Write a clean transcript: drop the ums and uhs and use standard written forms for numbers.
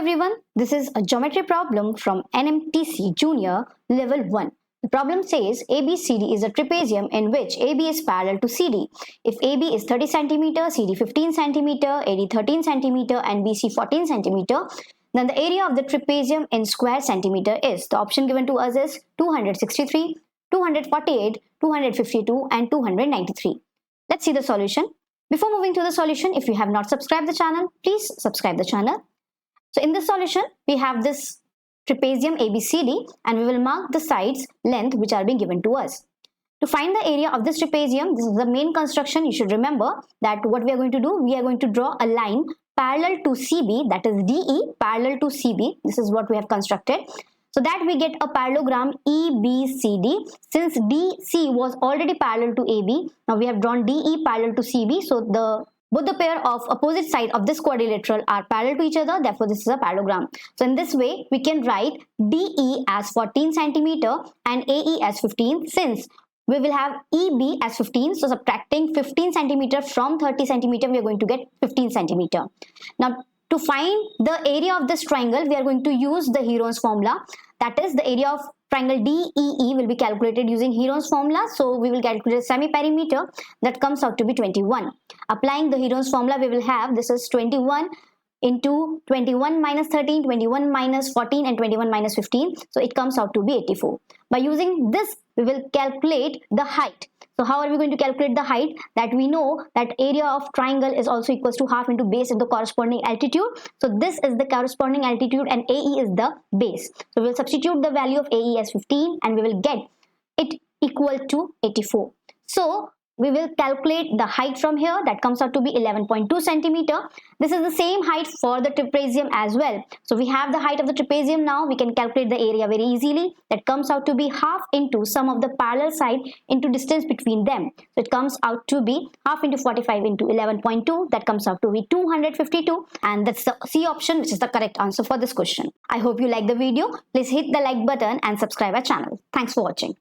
everyone, this is a geometry problem from NMTC Junior Level 1. The problem says ABCD is a trapezium in which AB is parallel to CD. If AB is 30 cm, CD 15 cm, AD 13 cm and BC 14 cm, then the area of the trapezium in square centimeter is, the option given to us is 263, 248, 252 and 293. Let's see the solution. Before moving to the solution, if you have not subscribed the channel, please subscribe the channel. So in this solution, we have this trapezium ABCD and we will mark the sides length which are being given to us. To find the area of this trapezium, this is the main construction. You should remember that what we are going to do, we are going to draw a line parallel to CB, that is DE parallel to CB. This is what we have constructed. So that we get a parallelogram EBCD. Since DC was already parallel to AB, now we have drawn DE parallel to CB. So both the pair of opposite side of this quadrilateral are parallel to each other. Therefore, this is a parallelogram. So in this way, we can write DE as 14 cm and AE as 15, since we will have EB as 15. So subtracting 15 cm from 30 cm, we are going to get 15 cm. Now, to find the area of this triangle, we are going to use the herons formula. That is, the area of triangle DEE will be calculated using herons formula. So we will calculate semi-perimeter. That comes out to be 21. Applying the herons formula, we will have, this is 21 into 21 minus 13, 21 minus 14 and 21 minus 15. So it comes out to be 84. By using this, we will calculate the height. So how are we going to calculate the height? That we know that area of triangle is also equals to half into base of the corresponding altitude. So this is the corresponding altitude and AE is the base. So we will substitute the value of AE as 15 and we will get it equal to 84. So we will calculate the height from here. That comes out to be 11.2 centimeter. This is the same height for the trapezium as well. So we have the height of the trapezium now. We can calculate the area very easily. That comes out to be half into sum of the parallel side into distance between them. So it comes out to be half into 45 into 11.2. That comes out to be 252. And that's the C option, which is the correct answer for this question. I hope you like the video. Please hit the like button and subscribe our channel. Thanks for watching.